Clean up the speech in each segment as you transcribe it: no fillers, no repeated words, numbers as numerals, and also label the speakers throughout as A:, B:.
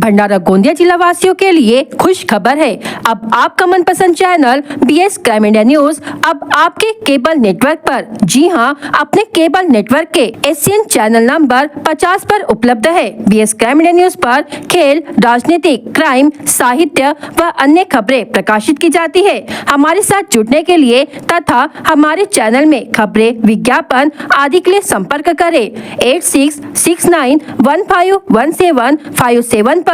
A: भंडारा गोंदिया जिला वासियों के लिए खुश खबर है। अब आपका मनपसंद channel BS crime India news अब आपके केबल नेटवर्क पर, जी हां, अपने केबल नेटवर्क के एशियन चैनल नंबर 50 पर उपलब्ध है। BS क्राइम इंडिया न्यूज पर खेल, राजनीतिक, क्राइम, साहित्य व अन्य खबरें प्रकाशित की जाती है। हमारे साथ जुड़ने के लिए तथा हमारे चैनल में खबरें, विज्ञापन आदि के लिए संपर्क करें 8669151757 पर।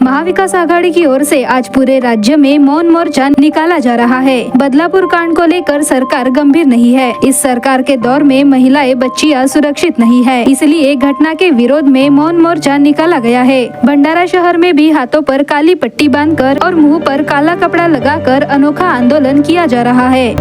B: महाविकास आघाड़ी की ओर से आज पूरे राज्य में मौन मोर्चा निकाला जा रहा है। बदलापुर कांड को लेकर सरकार गंभीर नहीं है। इस सरकार के दौर में महिलाएं, बच्चियां सुरक्षित नहीं है, इसलिए घटना के विरोध में मौन मोर्चा निकाला गया है। भंडारा शहर में भी हाथों पर काली पट्टी बांधकर और मुंह पर काला कपड़ा लगाकर अनोखा आंदोलन किया जा रहा है।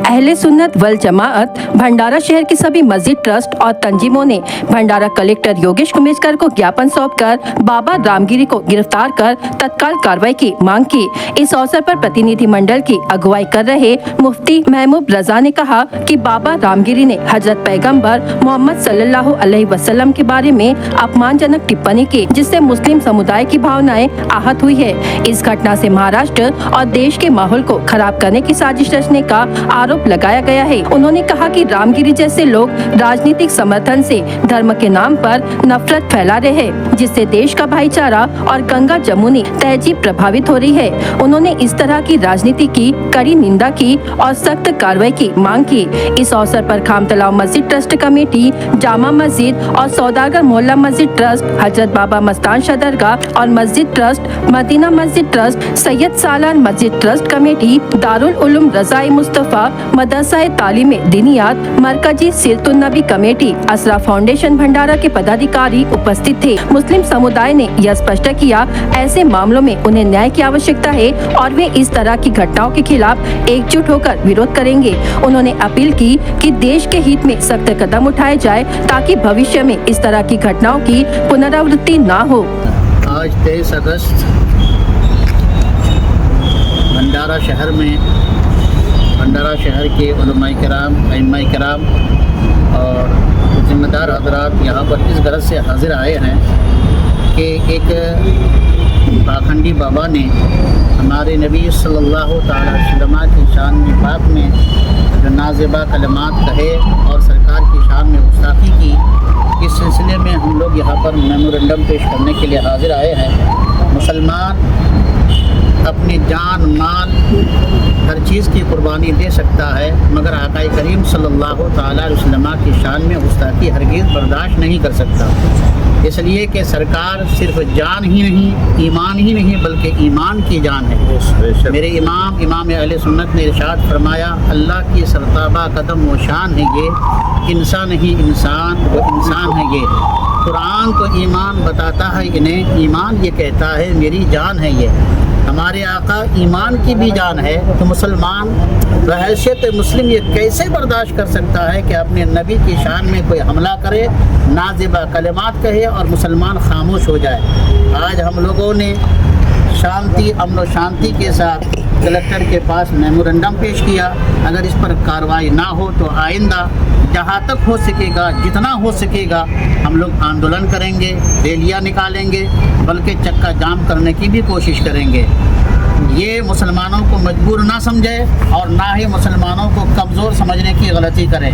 A: अहले सुन्नत वल जमाअत भंडारा शहर की सभी मस्जिद ट्रस्ट और तंजीमों ने भंडारा कलेक्टर योगेश कुमेस्कर को ज्ञापन सौंपकर बाबा रामगिरी को गिरफ्तार कर तत्काल कार्रवाई की मांग की। इस अवसर पर प्रतिनिधि मंडल की अगुवाई कर रहे मुफ्ती महमूद रजा ने कहा कि बाबा रामगिरी ने हजरत पैगंबर मोहम्मद सल्लल्लाहु अलैहि वसल्लम के बारे में अपमानजनक टिप्पणी की, जिससे मुस्लिम समुदाय की भावनाएं आहत हुई है। इस घटना से महाराष्ट्र और देश के माहौल को खराब करने की साजिश रचने का आरोप लगाया गया है। उन्होंने कहा कि रामगिरी जैसे लोग राजनीतिक समर्थन से धर्म के नाम पर नफरत फैला रहे हैं, जिससे देश का भाईचारा और गंगा जमुनी तहजीब प्रभावित हो रही है। उन्होंने इस तरह की राजनीति की कड़ी निंदा की और सख्त कार्रवाई की मांग की। इस अवसर पर खामतलाव मस्जिद ट्रस्ट कमेटी, जामा मस्जिद और सौदागर मोहल्ला मस्जिद ट्रस्ट, हजरत बाबा मस्तान शाह दरगाह और मस्जिद ट्रस्ट, मदीना मस्जिद ट्रस्ट, सैयद सालान मस्जिद ट्रस्ट कमेटी, दारुल उलूम रज़ाए मुस्तफा मदरसाए तालीम दीनियात, मरकजी सिरतुन नबी कमेटी, असरा फाउंडेशन भंडारा के पदाधिकारी उपस्थित थे। मुस्लिम समुदाय ने यह स्पष्ट किया, ऐसे मामलों में उन्हें न्याय की आवश्यकता है और वे इस तरह की घटनाओं के खिलाफ एकजुट होकर विरोध करेंगे। उन्होंने अपील की कि देश के हित में सख्त कदम उठाए जाए ताकि भविष्य में इस तरह की घटनाओं की पुनरावृत्ति न हो।
C: आज 23 अगस्त भंडारा शहर के उलमाए किराम, अइम्माए किराम और जिम्मेदार हजरात यहाँ पर इस गरज से हाजिर आए हैं कि एक पाखंडी बाबा ने हमारे नबी सल्लल्लाहु ताला अलैहि वसल्लम की शान पाक में जो नाज़िबा कलमात कहे और सरकार की शान में गुस्ताखी की, इस सिलसिले में हम लोग यहाँ पर मेमोरेंडम पेश करने के लिए हाजिर आए हैं। मुसलमान अपनी जान, माल, हर चीज़ की कुर्बानी दे सकता है, मगर आका करीम सल्लल्लाहु ताला अलैहि वसल्लम की शान में गुस्ताखी हरगिज़ बर्दाश्त नहीं कर सकता। इसलिए कि सरकार सिर्फ जान ही नहीं, ईमान ही नहीं, बल्कि ईमान की जान है। मेरे इमाम अहले सुन्नत ने इरशाद फरमाया, अल्लाह की सरताबा कदम व शान है ये, इंसान नहीं इंसान वो इंसान है ये। कुरान तो ईमान बताता है इन्हें, ईमान ये कहता है मेरी जान है ये। हमारे आका ईमान की भी जान है, तो मुसलमान बहैसियत मुस्लिम ये कैसे बर्दाश्त कर सकता है कि अपने नबी की शान में कोई हमला करे, नाज़िबा कलिमात कहे और मुसलमान खामोश हो जाए। आज हम लोगों ने शांति, अमन व शांति के साथ कलेक्टर के पास मेमोरेंडम पेश किया। अगर इस पर कार्रवाई ना हो तो आइंदा जहाँ तक हो सकेगा, जितना हो सकेगा, हम लोग आंदोलन करेंगे, रैलियाँ निकालेंगे, बल्कि चक्का जाम करने की भी कोशिश करेंगे। ये मुसलमानों को मजबूर ना समझे और ना ही मुसलमानों को कमज़ोर समझने की गलती करें।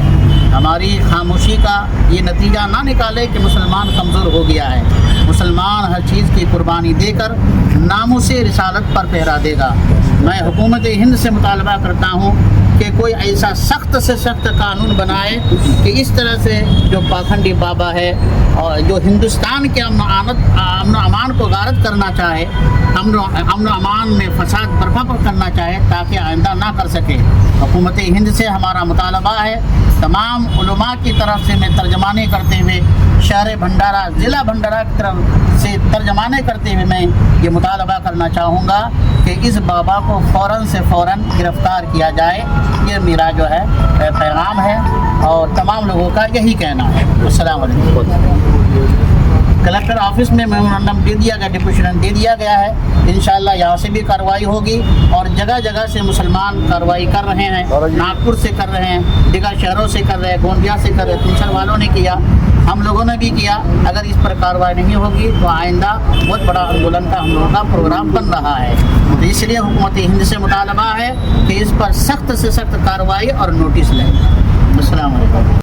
C: हमारी खामोशी का ये नतीजा ना निकाले कि मुसलमान कमज़ोर हो गया है। मुसलमान हर चीज़ की कुर्बानी देकर नामूसे रिसालत पर पहरा देगा। मैं हुकूमत हिंद से मुतालबा करता हूँ कि कोई ऐसा सख्त से सख्त कानून बनाए कि इस तरह से जो पाखंडी बाबा है और जो हिंदुस्तान के अमन अमान को गारत करना चाहे, अमन अमान में फसाद बर्पा करना चाहे, ताकि आइंदा ना कर सके। हुकूमत हिंद से हमारा मुतालबा है, तमाम उलमा की तरफ से मैं तर्जमानी करते हुए शहर भंडारा, ज़िला भंडारा की तरफ से तर्जमानी करते हुए मैं ये मुतालबा करना चाहूँगा कि इस बाबा को फ़ौरन से फ़ौरन गिरफ़्तार किया जाए। ये मेरा जो है पैगाम है और तमाम लोगों का यही कहना है। अस्सलाम वालेकुम। कलेक्टर ऑफिस में मेमोरेंडम दे दिया गया, डिपोजिशन दे दिया गया है। इंशाअल्लाह यहाँ से भी कार्रवाई होगी और जगह जगह से मुसलमान कार्रवाई कर रहे हैं। नागपुर से कर रहे हैं, दीगर शहरों से कर रहे हैं, गोंदिया से कर रहे हैं, तुमसर वालों ने किया, हम लोगों ने भी किया। अगर इस पर कार्रवाई नहीं होगी तो आइंदा बहुत बड़ा आंदोलन का हम लोगों का प्रोग्राम बन रहा है। तो इसलिए हुकूमत हिंद से मुतालबा है कि इस पर सख्त से सख्त कार्रवाई और नोटिस लें। अस्सलाम वालेकुम।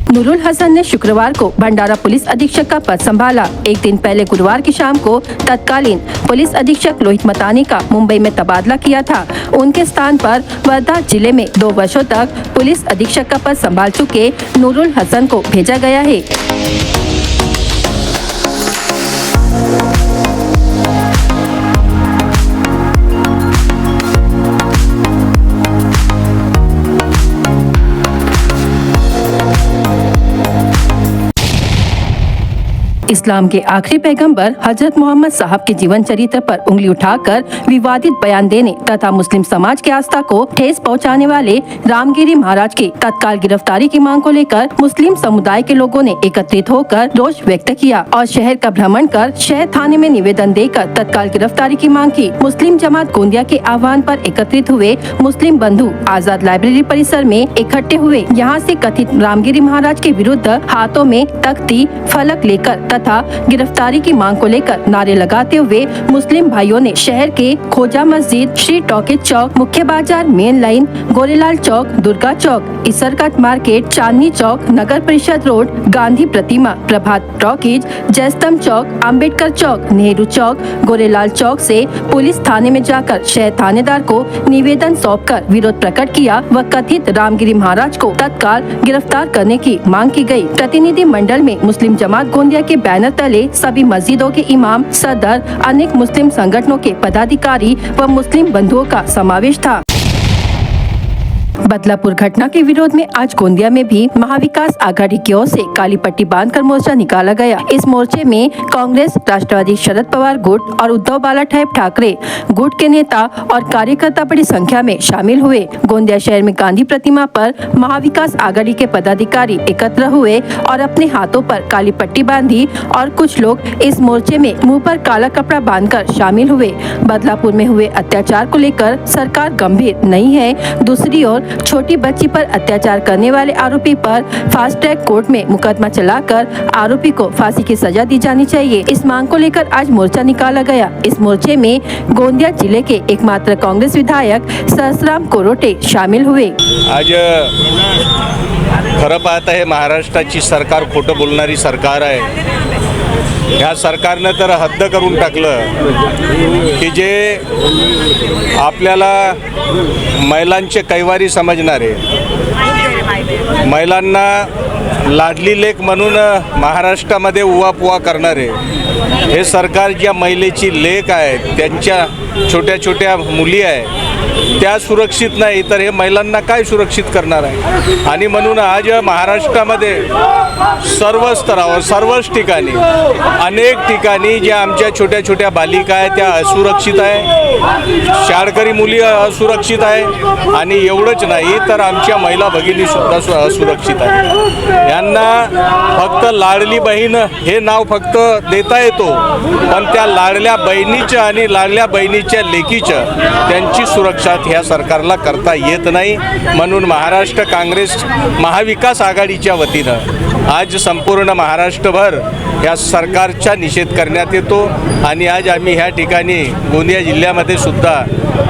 A: नूरुल हसन ने शुक्रवार को भंडारा पुलिस अधीक्षक का पद संभाला। एक दिन पहले गुरुवार की शाम को तत्कालीन पुलिस अधीक्षक लोहित मतानी का मुंबई में तबादला किया था। उनके स्थान पर वर्धा जिले में 2 वर्षों तक पुलिस अधीक्षक का पद संभाल चुके नूरुल हसन को भेजा गया है। इस्लाम के आखिरी पैगंबर हजरत मोहम्मद साहब के जीवन चरित्र पर उंगली उठाकर विवादित बयान देने तथा मुस्लिम समाज की आस्था को ठेस पहुंचाने वाले रामगिरी महाराज की तत्काल गिरफ्तारी की मांग को लेकर मुस्लिम समुदाय के लोगों ने एकत्रित होकर रोष व्यक्त किया और शहर का भ्रमण कर शहर थाने में निवेदन देकर तत्काल गिरफ्तारी की मांग की। मुस्लिम जमात गोंदिया के आह्वान पर एकत्रित हुए मुस्लिम बंधु आजाद लाइब्रेरी परिसर में इकट्ठे हुए। यहाँ से कथित रामगिरी महाराज के विरुद्ध हाथों में तख्ती फलक लेकर तथा गिरफ्तारी की मांग को लेकर नारे लगाते हुए मुस्लिम भाइयों ने शहर के खोजा मस्जिद, श्री टॉकीज चौक, मुख्य बाजार, मेन लाइन, गोरेलाल चौक, दुर्गा चौक, इसरकट मार्केट, चांदनी चौक, नगर परिषद रोड, गांधी प्रतिमा, प्रभात टॉकीज, जयस्तंभ चौक, अंबेडकर चौक, नेहरू चौक, गोरेलाल चौक से पुलिस थाने में जाकर शहर थानेदार को निवेदन सौंपकर विरोध प्रकट किया व कथित रामगिरी महाराज को तत्काल गिरफ्तार करने की मांग की गई। प्रतिनिधि मंडल में मुस्लिम जमात गोंदिया के बैनर तले सभी मस्जिदों के इमाम, सदर, अनेक मुस्लिम संगठनों के पदाधिकारी व मुस्लिम बंधुओं का समावेश था। बदलापुर घटना के विरोध में आज गोंदिया में भी महाविकास आघाड़ी की ओर से काली पट्टी बांधकर मोर्चा निकाला गया। इस मोर्चे में कांग्रेस, राष्ट्रवादी शरद पवार गुट और उद्धव बालासाहेब ठाकरे गुट के नेता और कार्यकर्ता बड़ी संख्या में शामिल हुए। गोंदिया शहर में गांधी प्रतिमा पर महाविकास आघाड़ी के पदाधिकारी एकत्र हुए और अपने हाथों पर काली पट्टी बांधी और कुछ लोग इस मोर्चे में मुँह पर काला कपड़ा बांधकर शामिल हुए। बदलापुर में हुए अत्याचार को लेकर सरकार गंभीर नहीं है। दूसरी ओर छोटी बच्ची पर अत्याचार करने वाले आरोपी पर फास्ट ट्रैक कोर्ट में मुकदमा चलाकर आरोपी को फांसी की सजा दी जानी चाहिए। इस मांग को लेकर आज मोर्चा निकाला गया। इस मोर्चे में गोंदिया जिले के एकमात्र कांग्रेस विधायक सहसराम कोरोटे शामिल हुए।
D: आज खरं पाहता है महाराष्ट्राची सरकार खोटं बोलणारी सरकार आहे। ह्या सरकारनं तर हद्द करून टाकलं की जे आपल्याला महिलांचे कैवारी समजणारे, महिलांना लाडली लेक म्हणून महाराष्ट्रामध्ये उवापुवा करणारे हे सरकार ज्या महिलेची लेक आहे, त्यांच्या छोट्या छोट्या मुली आहे त्या सुरक्षित नाही तर हे महिलांना काय सुरक्षित करणार आहे। आणि म्हणून आज महाराष्ट्रामध्ये सर्व स्तरावर सर्वच ठिकाणी अनेक ठिकाणी ज्या आमच्या छोट्या छोट्या बालिका आहेत त्या असुरक्षित आहे, शाळकरी मुली असुरक्षित आहे आणि एवढंच नाही तर आमच्या महिला भगिनी सुद्धा असुरक्षित आहे। यांना फक्त लाडली बहीण हे नाव फक्त देता येतो, पण त्या लाडल्या बहिणीच्या आणि लाडल्या बहिणीच्या लेकीच्या त्यांची सुरक्षा ह्या सरकारला करता येत नाही. म्हणून महाराष्ट्र काँग्रेस महाविकास आघाडीच्या वतीनं आज संपूर्ण महाराष्ट्रभर या सरकारचा निषेध करण्यात येतो. आणि आज आम्ही ह्या ठिकाणी गोंदिया जिल्ह्यामध्ये सुद्धा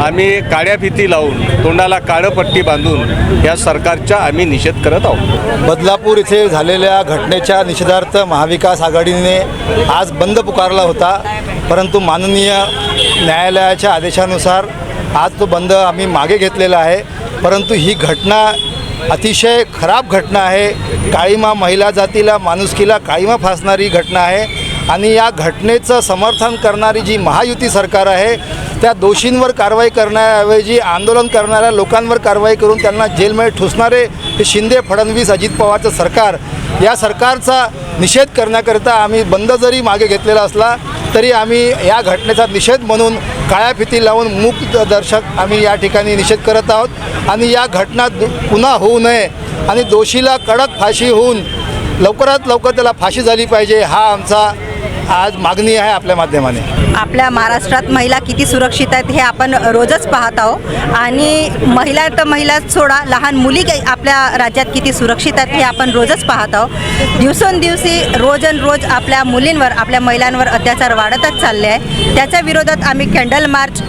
D: आम्ही काळ्या फिती लावून तोंडाला काळं पट्टी बांधून या सरकारचा आम्ही निषेध करत आहोत.
E: बदलापूर येथे झालेल्या घटनेच्या निषेधार्थ महाविकास आघाडीने आज बंद पुकारला होता, परंतु माननीय न्यायालयाच्या आदेशानुसार आज तो बंद आम्ही मागे घेतलेला आहे. परंतु ही घटना अतिशय खराब घटना आहे. काळीमा महिला जातीला, माणुसकीला काळीमा फासणारी घटना आहे. आणि या घटनेचं समर्थन करणारी जी महायुती सरकार आहे त्या दोषींवर कारवाई करण्याऐवजी आंदोलन करणाऱ्या लोकांवर कारवाई करून त्यांना जेलमध्ये ठुसणारे हे शिंदे, फडणवीस, अजित पवारचं सरकार, या सरकारचा निषेध करण्याकरिता आम्ही बंद जरी मागे घेतलेला असला तरी आम्ही या घटनेचा निषेध म्हणून काळ्या फिती लावून मूक दर्शक आम्ही या ठिकाणी निषेध करत आहोत. आणि या घटना पुन्हा होऊ नये आणि दोषीला कडक फाशी होऊन लवकरात लवकर त्याला फाशी झाली पाहिजे, हा आमचा आज मागणी आहे आपल्या माध्यमाने.
F: आपल्या महाराष्ट्रात महिला किती सुरक्षित आहेत हे आपण रोजच पाहत आहोत. आणि महिला तर महिला सोडा, लहान मुली आपल्या राज्यात किती सुरक्षित आहेत हे आपण रोजच पाहत आहोत. दिवसेंदिवशी रोज आपल्या मुलींवर, आपल्या महिलांवर अत्याचार वाढतच चालले आहे. त्याच्या विरोधात आम्ही कॅन्डल मार्च,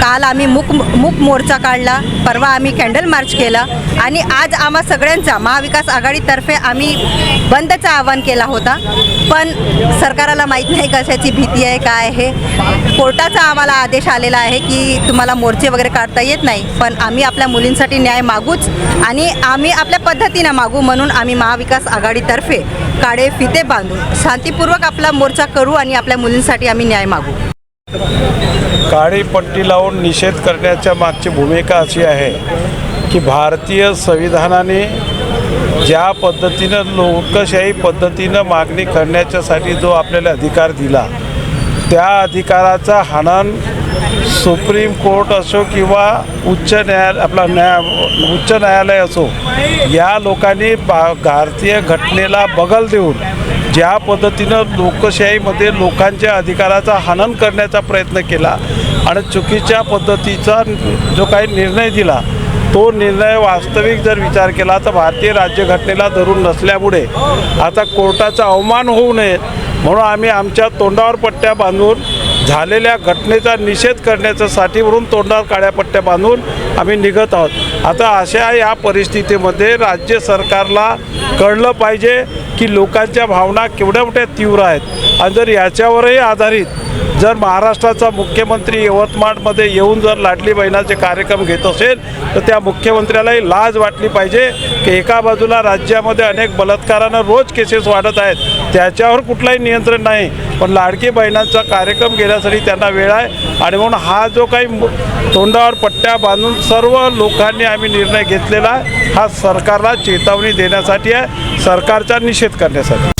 F: काल आम्ही मूक मोर्चा काढला, परवा आम्ही कॅन्डल मार्च केला आणि आज आम्हा सगळ्यांचा महाविकास आघाडीतर्फे आम्ही बंदचं आवाहन केला होता. पण सरकाराला माहीत नाही कशाची भीती आहे, काय आहे. कोर्टाचा आम्हाला आदेश आलेला आहे की तुम्हाला मोर्चे वगैरे काढता येत नाही, पण आम्ही आपल्या मुलींसाठी न्याय मागूच आणि आम्ही आपल्या पद्धतीनं मागू. म्हणून आम्ही महाविकास आघाडीतर्फे काळे फिते बांधून शांतीपूर्वक आपला मोर्चा करू आणि आपल्या मुलींसाठी आम्ही न्याय मागू.
G: काळी पट्टी लावून निषेध करण्याच्या मागची भूमिका अशी आहे की भारतीय संविधानाने ज्या पद्धतीनं लोकशाही पद्धतीनं मागणी करण्याच्यासाठी जो आपल्याला अधिकार दिला, त्या अधिकाराचा हनन सुप्रीम कोर्ट असो किंवा उच्च न्यायालय असो, या लोकांनी भारतीय घटनेला बगल देऊन ज्या पद्धतीनं लोकशाहीमध्ये लोकांच्या अधिकाराचा हनन करण्याचा प्रयत्न केला आणि चुकीच्या पद्धतीचा जो काही निर्णय दिला, तो निर्णय वास्तविक जर विचार केला तर भारतीय राज्यघटनेला धरून नसल्यामुळे आता कोर्टाचा अवमान होऊ नये म्हणून आम्ही आमच्या तोंडावर पट्ट्या बांधून झालेल्या घटनेचा निषेध करण्याच्यासाठी म्हणून तोंडावर काळ्या पट्ट्या बांधून आम्ही निघत आहोत. आता अशा या परिस्थितीमध्ये राज्य सरकारला कळलं पाहिजे की लोकांच्या भावना केवढ्या मोठ्या तीव्र आहेत. आणि जर याच्यावरही आधारित जर महाराष्ट्राचा मुख्यमंत्री यवतमाळमध्ये येऊन जर लाडली बहिणाचे कार्यक्रम घेत असेल तर त्या मुख्यमंत्र्यालाही लाज वाटली पाहिजे की एका बाजूला राज्यामध्ये अनेक बलात्कारानं रोज केसेस वाढत आहेत, त्याच्यावर कुठलाही नियंत्रण नाही, पण लाडकी बहिणांचा कार्यक्रम घेण्यासाठी त्यांना वेळ आहे. आणि म्हणून हा जो काही तोंडावर पट्ट्या बांधून सर्व लोकांनी आम्ही निर्णय घेतलेला आहे, हा सरकारला चेतावणी देण्यासाठी आहे, सरकारचा निषेध करण्यासाठी.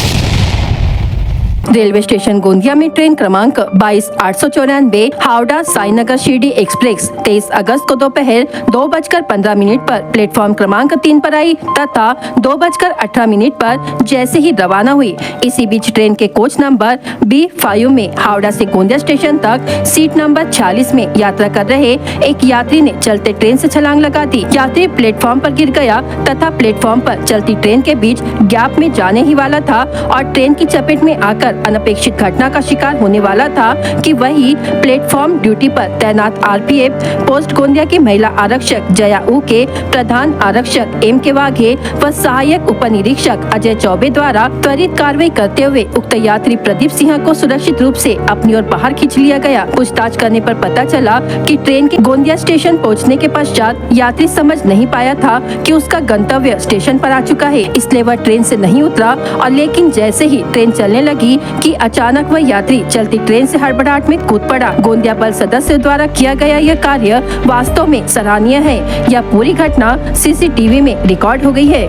A: रेलवे स्टेशन गोंदिया में ट्रेन क्रमांक 22-894 हावड़ा साईनगर शिरडी एक्सप्रेस 23 अगस्त को दोपहर 2:15 पर प्लेटफॉर्म क्रमांक 3 पर आई तथा 2:18 पर जैसे ही रवाना हुई। इसी बीच ट्रेन के कोच नंबर B5 में हावड़ा से गोंदिया स्टेशन तक सीट नंबर 46 में यात्रा कर रहे एक यात्री ने चलते ट्रेन से छलांग लगा दी। यात्री प्लेटफॉर्म पर गिर गया तथा प्लेटफॉर्म पर चलती ट्रेन के बीच गैप में जाने ही वाला था और ट्रेन की चपेट में आकर अनपेक्षित घटना का शिकार होने वाला था कि वही प्लेटफॉर्म ड्यूटी पर तैनात आरपीएफ पोस्ट गोंदिया की महिला आरक्षक जया ऊ के प्रधान आरक्षक एम के वाघे व सहायक उप निरीक्षक अजय चौबे द्वारा त्वरित कार्रवाई करते हुए उक्त यात्री प्रदीप सिंह को सुरक्षित रूप से अपनी ओर बाहर खींच लिया गया। पूछताछ करने पर पता चला कि ट्रेन के गोंदिया स्टेशन पहुंचने के पश्चात यात्री समझ नहीं पाया था कि उसका गंतव्य स्टेशन पर आ चुका है, इसलिए वह ट्रेन से नहीं उतरा और लेकिन जैसे ही ट्रेन चलने लगी कि अचानक वह यात्री चलती ट्रेन से हड़बड़ाहट में कूद पड़ा। गोंदिया बल सदस्य द्वारा किया गया यह कार्य वास्तव में सराहनीय है। यह पूरी घटना सीसीटीवी में रिकॉर्ड हो गई है।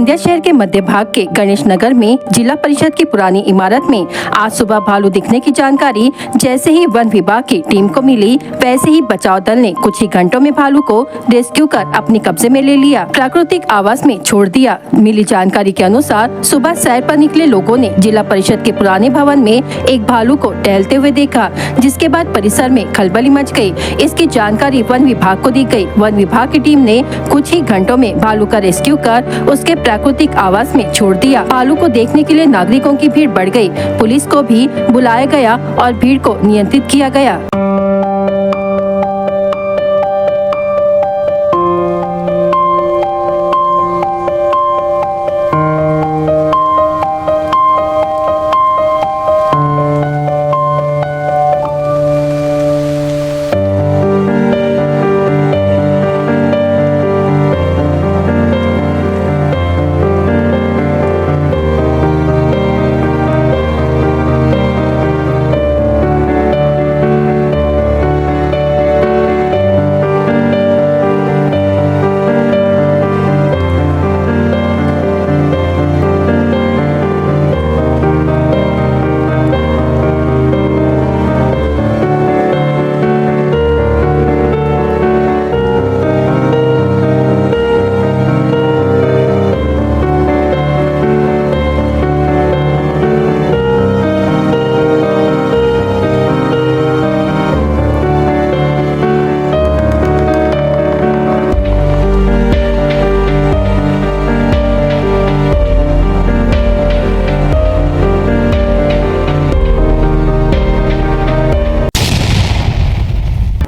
A: गोंदिया शहर के मध्य भाग के गणेश नगर में जिला परिषद की पुरानी इमारत में आज सुबह भालू दिखने की जानकारी जैसे ही वन विभाग की टीम को मिली, वैसे ही बचाव दल ने कुछ ही घंटों में भालू को रेस्क्यू कर अपने कब्जे में ले लिया, प्राकृतिक आवास में छोड़ दिया। मिली जानकारी के अनुसार सुबह सैर पर निकले लोगों ने जिला परिषद के पुराने भवन में एक भालू को टहलते हुए देखा, जिसके बाद परिसर में खलबली मच गई। इसकी जानकारी वन विभाग को दी गई। वन विभाग की टीम ने कुछ ही घंटों में भालू का रेस्क्यू कर उसके प्राकृतिक आवास में छोड़ दिया। भालू को देखने के लिए नागरिकों की भीड़ बढ़ गई। पुलिस को भी बुलाया गया और भीड़ को नियंत्रित किया गया।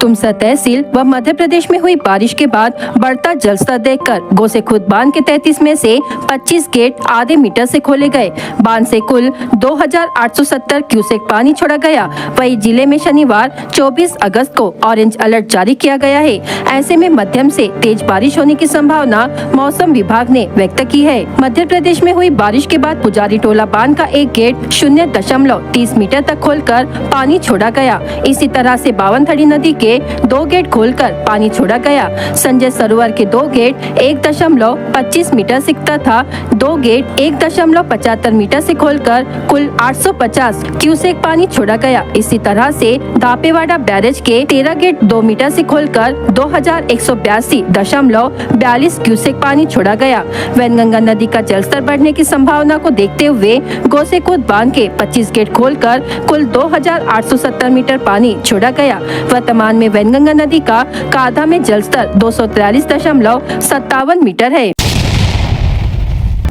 A: तुमसा तहसील व मध्य प्रदेश में हुई बारिश के बाद बढ़ता जलस्तर देखकर गोसेखुर्द बांध के 33 में से 25 गेट आधे मीटर से खोले गए। बांध से कुल 2870 क्यूसेक पानी छोड़ा गया। वहीं जिले में शनिवार 24 अगस्त को ऑरेंज अलर्ट जारी किया गया है। ऐसे में मध्यम से तेज बारिश होने की संभावना मौसम विभाग ने व्यक्त की है। मध्य प्रदेश में हुई बारिश के बाद पुजारी टोला बांध का एक गेट 0.30 मीटर तक खोलकर पानी छोड़ा गया। इसी तरह से बावनथड़ी नदी के 2 गेट खोलकर पानी छोड़ा गया। संजय सरोवर के 2 गेट 1.25 मीटर से तथा 2 गेट 1.75 मीटर से खोलकर कुल 850 क्यूसेक पानी छोड़ा गया। इसी तरह से दापेवाड़ा बैरेज के 13 गेट 2 मीटर से खोलकर 2182.42 क्यूसेक पानी छोड़ा गया। वैनगंगा नदी का जलस्तर बढ़ने की संभावना को देखते हुए गोसेखुर्द बांध के 25 गेट खोलकर कुल 2870 मीटर पानी छोड़ा गया। वर्तमान में वैनगंगा नदी का काधा में जलस्तर 243.57 मीटर है।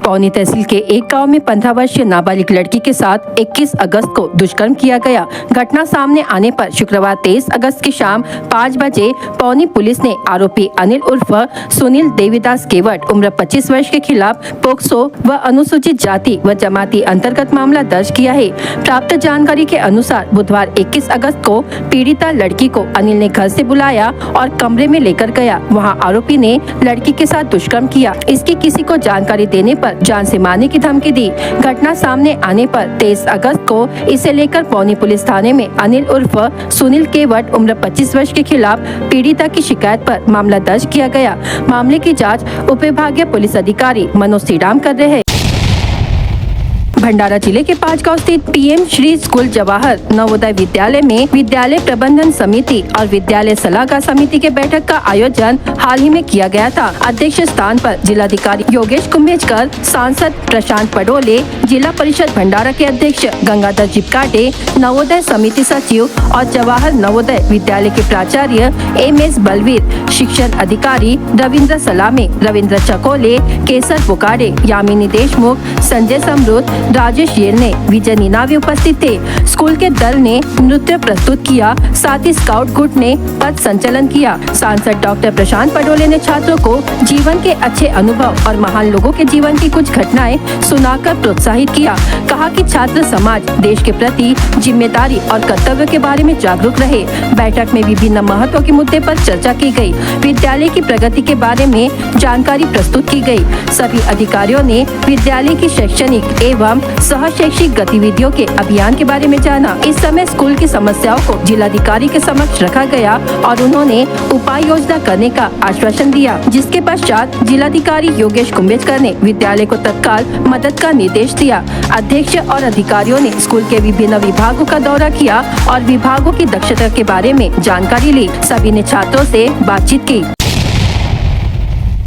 A: पौनी तहसील के एक गांव में 15 वर्षीय नाबालिग लड़की के साथ 21 अगस्त को दुष्कर्म किया गया। घटना सामने आने पर शुक्रवार 23 अगस्त की शाम 5 बजे पौनी पुलिस ने आरोपी अनिल उर्फ सुनील देवीदास केवट उम्र 25 वर्ष के खिलाफ पोक्सो व अनुसूचित जाति व जमाती अंतर्गत मामला दर्ज किया है। प्राप्त जानकारी के अनुसार बुधवार 21 अगस्त को पीड़िता लड़की को अनिल ने घर से बुलाया और कमरे में लेकर गया। वहाँ आरोपी ने लड़की के साथ दुष्कर्म किया। इसकी किसी को जानकारी देने पर जान से मारने की धमकी दी। घटना सामने आने पर 23 अगस्त को इसे लेकर पौनी पुलिस थाने में अनिल उर्फ सुनील केवट उम्र 25 वर्ष के खिलाफ पीड़िता की शिकायत पर मामला दर्ज किया गया। मामले की जांच उपविभागीय पुलिस अधिकारी मनोज श्रीराम कर रहे हैं। भंडारा जिले के 5 गांव स्थित पीएम श्री स्कूल जवाहर नवोदय विद्यालय में विद्यालय प्रबंधन समिति और विद्यालय सलाहकार समिति के बैठक का आयोजन हाल ही में किया गया था। अध्यक्ष स्थान पर जिलाधिकारी योगेश कुंभेजकर, सांसद प्रशांत पडोले, जिला परिषद भंडारा के अध्यक्ष गंगाधर जिपकाटे, नवोदय समिति सचिव और जवाहर नवोदय विद्यालय के प्राचार्य MS बलवीर, शिक्षण अधिकारी रविंद्र सलामे, रविंद्र चकोले, केसर पुकारे, यामिनी देशमुख, संजय समृद्ध, राजेश येलने, विजय नीनावी उपस्थित थे। स्कूल के दल ने नृत्य प्रस्तुत किया, साथ ही स्काउट गुट ने पथ संचलन किया। सांसद डॉक्टर प्रशांत पडोले ने छात्रों को जीवन के अच्छे अनुभव और महान लोगों के जीवन की कुछ घटनाएं सुनाकर प्रोत्साहित किया। कहा कि छात्र समाज देश के प्रति जिम्मेदारी और कर्तव्य के बारे में जागरूक रहे। बैठक में विभिन्न महत्व के मुद्दे पर चर्चा की गई। विद्यालय की प्रगति के बारे में जानकारी प्रस्तुत की गई। सभी अधिकारियों ने विद्यालय की शैक्षणिक एवं सह शैक्षिक गतिविधियों के अभियान के बारे में जाना। इस समय स्कूल की समस्याओं को जिलाधिकारी के समक्ष रखा गया और उन्होंने उपाय योजना करने का आश्वासन दिया, जिसके पश्चात जिलाधिकारी योगेश कुंभेजकर ने विद्यालय को तत्काल मदद का निर्देश दिया। अध्यक्ष और अधिकारियों ने स्कूल के विभिन्न विभागों का दौरा किया और विभागों की दक्षता के बारे में जानकारी ली। सभी ने छात्रों से बातचीत की।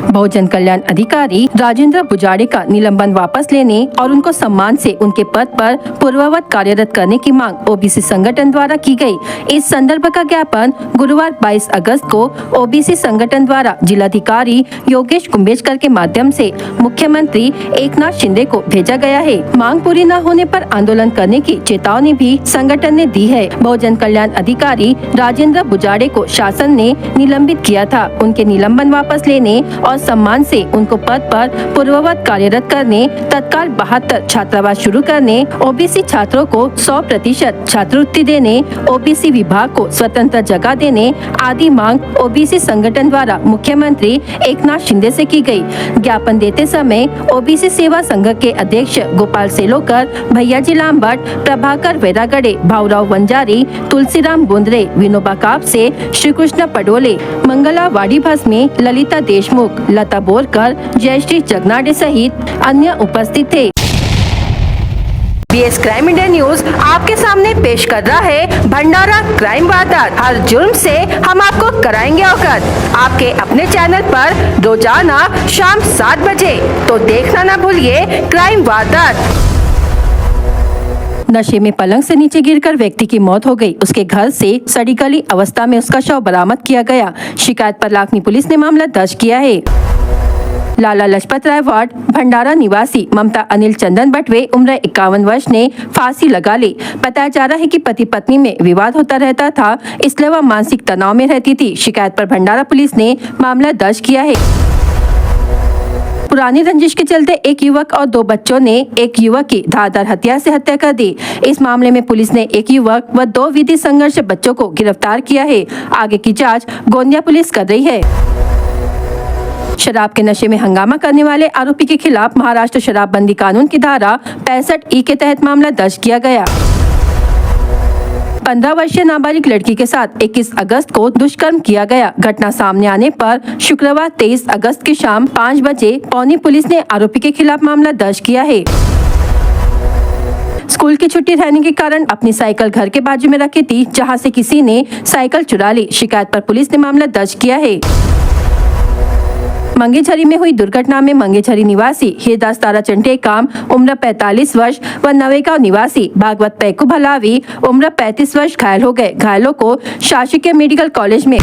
A: बहुजन कल्याण अधिकारी राजेंद्र बुजाड़े का निलंबन वापस लेने और उनको सम्मान से उनके पद पर पूर्ववत कार्यरत करने की मांग ओबीसी संगठन द्वारा की गई। इस संदर्भ का ज्ञापन गुरुवार 22 अगस्त को ओबीसी संगठन द्वारा जिलाधिकारी योगेश कुंभेजकर के माध्यम से मुख्यमंत्री एकनाथ शिंदे को भेजा गया है। मांग पूरी न होने पर आंदोलन करने की चेतावनी भी संगठन ने दी है। बहुजन कल्याण अधिकारी राजेंद्र बुजाड़े को शासन ने निलंबित किया था। उनके निलंबन वापस लेने और सम्मान से उनको पद पर पूर्ववत कार्यरत करने, तत्काल 72 छात्रावास शुरू करने, ओबीसी छात्रों को 100% छात्रवृत्ति देने, ओबीसी विभाग को स्वतंत्र जगह देने आदि मांग ओबीसी संगठन द्वारा मुख्यमंत्री एकनाथ शिंदे से की गई। ज्ञापन देते समय ओबीसी सेवा संघ के अध्यक्ष गोपाल सेलोकर, भैयाजी लामबट, प्रभाकर वेरागड़े, भाऊराव वंजारी, तुलसीराम बुंदरे, विनोबा कापसे, श्री कृष्ण पडोले, मंगला वाड़ी भस्मे, ललिता देशमुख, लता बोरकर, जयश्री जगनाडे सहित अन्य उपस्थित थे। बीएस क्राइम इंडिया न्यूज आपके सामने पेश कर रहा है भंडारा क्राइम वारदात। हर जुर्म से हम आपको कराएंगे अवगत। आपके अपने चैनल पर रोजाना शाम 7 बजे, तो देखना ना भूलिए क्राइम वारदात। नशे में पलंग से नीचे गिरकर व्यक्ति की मौत हो गई। उसके घर से सड़ी गली अवस्था में उसका शव बरामद किया गया। शिकायत पर लाखनी पुलिस ने मामला दर्ज किया है। लाला लजपत राय वार्ड भंडारा निवासी ममता अनिल चंदन बटवे उम्र 51 वर्ष ने फांसी लगा ली। बताया जा रहा है कि पति पत्नी में विवाद होता रहता था, इसलिए वह मानसिक तनाव में रहती थी। शिकायत पर भंडारा पुलिस ने मामला दर्ज किया है। पुरानी रंजिश के चलते एक युवक और 2 बच्चों ने एक युवक की धारदार हथियार से हत्या कर दी। इस मामले में पुलिस ने एक युवक व 2 विधि संघर्ष बच्चों को गिरफ्तार किया है। आगे की जांच गोंदिया पुलिस कर रही है। शराब के नशे में हंगामा करने वाले आरोपी के खिलाफ महाराष्ट्र शराबबंदी कानून की धारा 65E के तहत मामला दर्ज किया गया। 15 वर्षीय नाबालिग लड़की के साथ 21 अगस्त को दुष्कर्म किया गया। घटना सामने आने पर शुक्रवार 23 अगस्त की शाम 5 बजे पौनी पुलिस ने आरोपी के खिलाफ मामला दर्ज किया है। स्कूल की छुट्टी रहने के कारण अपनी साइकिल घर के बाजू में रखी थी, जहां से किसी ने साइकिल चुरा ली। शिकायत पर पुलिस ने मामला दर्ज किया है। मंगेझरी में हुई दुर्घटना में मंगेझरी निवासी हिरदास तारा चंटेकाम उम्र 45 वर्ष व नवेगांव निवासी भागवत पैकू भलावी उम्र 35 वर्ष घायल हो गए। घायलों को शासकीय मेडिकल कॉलेज में